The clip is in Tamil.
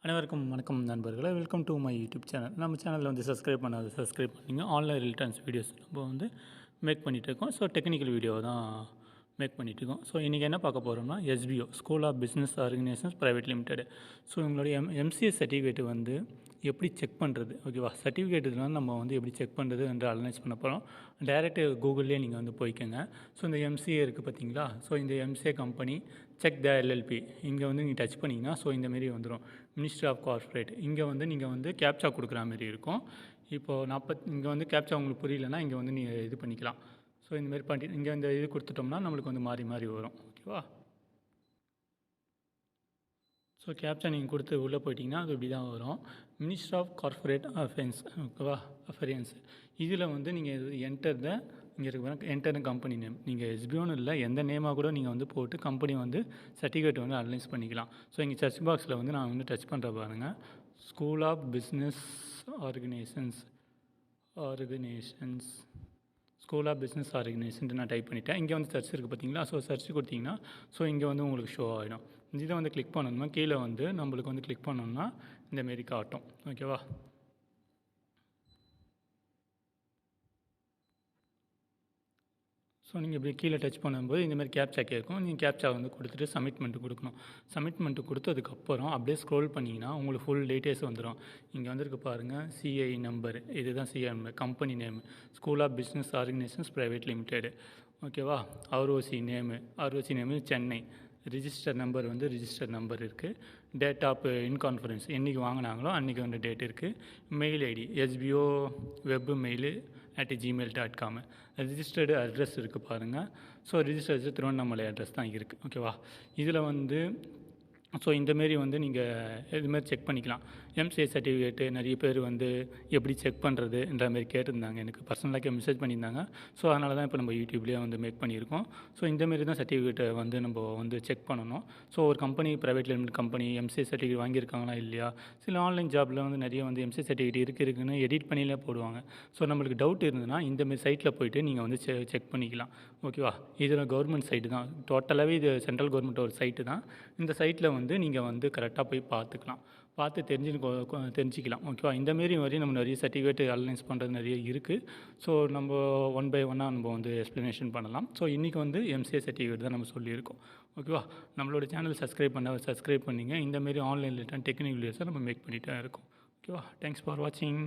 அனைவருக்கும் வணக்கம் நண்பர்களே. Welcome to my YouTube channel. நம்ம சேனலில் வந்து சப்ஸ்கிரைப் பண்ணிங்க. ஆன்லைன் ரிட்டர்ன்ஸ் வீடியோஸ் நம்ம வந்து மேக் பண்ணிகிட்ருக்கோம். ஸோ டெக்னிக்கல் வீடியோ தான் மேக் பண்ணிகிட்ருக்கோம். ஸோ இன்றைக்கி என்ன பார்க்க போகிறோம்னா, SBO school of business organisations private limited. So உங்களுடைய எம்சிஏ சர்டிஃபிகேட் வந்து எப்படி செக் பண்ணுறது, ஓகேவா? சர்டிஃபிகேட்டுலாம் நம்ம வந்து எப்படி செக் பண்ணுறது என்று அனலைஸ் பண்ண போகிறோம். டேரெக்டு கூகுள்லேயே நீங்கள் வந்து போய்க்கோங்க. ஸோ இந்த எம்சிஏ இருக்குது பார்த்தீங்களா? ஸோ இந்த MCA company check the LLB இங்கே வந்து நீங்கள் டச் பண்ணிங்கன்னா ஸோ இந்தமாரி வந்துடும். மினிஸ்ட்ரி ஆஃப் கார்ப்பரேட் இங்கே வந்து நீங்கள் வந்து கேப்சா கொடுக்குற மாதிரி இருக்கும். இப்போது இங்கே வந்து கேப்சா உங்களுக்கு புரியலன்னா இங்கே வந்து நீங்கள் இது பண்ணிக்கலாம். ஸோ இந்தமாரி பண்ணி இங்கே இந்த இது கொடுத்துட்டோம்னா நம்மளுக்கு வந்து மாறி மாறி வரும். ஓகேவா? ஸோ கேப்சா நீங்கள் கொடுத்து உள்ளே போயிட்டிங்கன்னா அது இப்படி தான் வரும். மினிஸ்ட்ரி ஆஃப் கார்ப்பரேட் அஃபேர்ஸ், ஓகேவா? அஃபேரியன்ஸ் இதில் வந்து நீங்கள் இங்கே இருக்க என்டர் கம்பெனி நேம். நீங்கள் எஸ்பிஓன்னு இல்லை, எந்த நேமாக கூட நீங்கள் வந்து போட்டு கம்பெனி வந்து சர்டிஃபிகேட் வந்து அனலைஸ் பண்ணிக்கலாம். ஸோ இங்கே சர்ச் பாக்ஸில் வந்து நான் வந்து டச் பண்ணுற பாருங்கள். School of business organisations school of business organisation நான் டைப் பண்ணிவிட்டேன். இங்கே வந்து சர்ச் இருக்குது பார்த்தீங்களா? ஸோ சர்ச் கொடுத்தீங்கன்னா ஸோ இங்கே வந்து உங்களுக்கு ஷோ ஆகிடும். இதை வந்து கிளிக் பண்ணணும்னா கீழே வந்து நம்மளுக்கு வந்து கிளிக் பண்ணோம்னா இந்தமாரி காட்டும். ஓகேவா? ஸோ நீங்கள் இப்படி கீழே டச் பண்ணும்போது இந்தமாதிரி கேப்சா கேட்கும். நீங்கள் கேப்சா வந்து கொடுத்துட்டு சப்மிட்மெண்ட் கொடுக்கணும். சப்மிட்மெண்ட் கொடுத்ததுக்கப்புறம் அப்படியே ஸ்க்ரோல் பண்ணிங்கன்னா உங்களுக்கு ஃபுல் டீட்டெயில்ஸ் வந்துடும். இங்கே வந்துருக்கு பாருங்கள், சிஐ நம்பர், இதுதான் CI number, company name school of business organisations private limited. ஓகேவா? ROC name Chennai. Register number இருக்குது. டேட் ஆஃப் இன்கான்ஃபரன்ஸ் என்றைக்கு வாங்கினாங்களோ அன்றைக்கி வந்து டேட் இருக்குது. Mail ID SBO web mail @gmail.com. Registered address இருக்குது பாருங்கள். So register address Tiruvannamalai address தான் இருக்குது. ஓகேவா? இதில் வந்து ஸோ இந்தமாரி வந்து நீங்கள் இதுமாரி செக் பண்ணிக்கலாம். எம்சிஏ சர்டிஃபிகேட்டு நிறைய பேர் வந்து எப்படி செக் பண்ணுறதுன்ற மாரி கேட்டிருந்தாங்க, எனக்கு பர்சனலாக மெசேஜ் பண்ணியிருந்தாங்க. ஸோ அதனால தான் இப்போ நம்ம யூடியூப்லேயே வந்து மேக் பண்ணியிருக்கோம். ஸோ இந்தமாரி தான் சர்டிஃபிகேட்டை வந்து நம்ம வந்து செக் பண்ணணும். ஸோ ஒரு company, private limited company MCA certificate வாங்கியிருக்காங்களா இல்லையா? சில ஆன்லைன் ஜாப்பில் வந்து நிறைய வந்து எம்சிஏ சர்டிஃபிகேட் இருக்குன்னு எடிட் பண்ணிலே போடுவாங்க. ஸோ நம்மளுக்கு டவுட் இருந்ததுன்னா இந்தமாரி சைட்டில் போய்ட்டு நீங்கள் வந்து செக் பண்ணிக்கலாம். ஓகேவா? இதில் கவர்மெண்ட் சைட்டு தான், டோட்டலாகவே இது சென்ட்ரல் கவர்மெண்ட் ஒரு சைட்டு தான். இந்த சைட்டில் வந்து நீங்கள் வந்து கரெக்டாக போய் பார்த்து தெரிஞ்சிக்கலாம். ஓகேவா? இந்தமாரி வரையும் நம்ம நிறைய சர்டிஃபிகேட் அனலைஸ் பண்ணுறது நிறைய இருக்குது. ஸோ நம்ம ஒன் பை ஒன்னாக நம்ம வந்து எக்ஸ்ப்ளனேஷன் பண்ணலாம். ஸோ இன்றைக்கி வந்து எம்சிஏ சர்டிஃபிகேட் தான் நம்ம சொல்லியிருக்கோம். ஓகேவா? நம்மளோட சேனல் சப்ஸ்கிரைப் பண்ணிங்க. இந்தமாரி ஆன்லைன் ரிலேட்டட் டெக்னிக்கல் வீடியோஸை நம்ம மேக் பண்ணிகிட்டே இருக்கோம். ஓகேவா? தேங்க்ஸ் ஃபார் வாட்சிங்.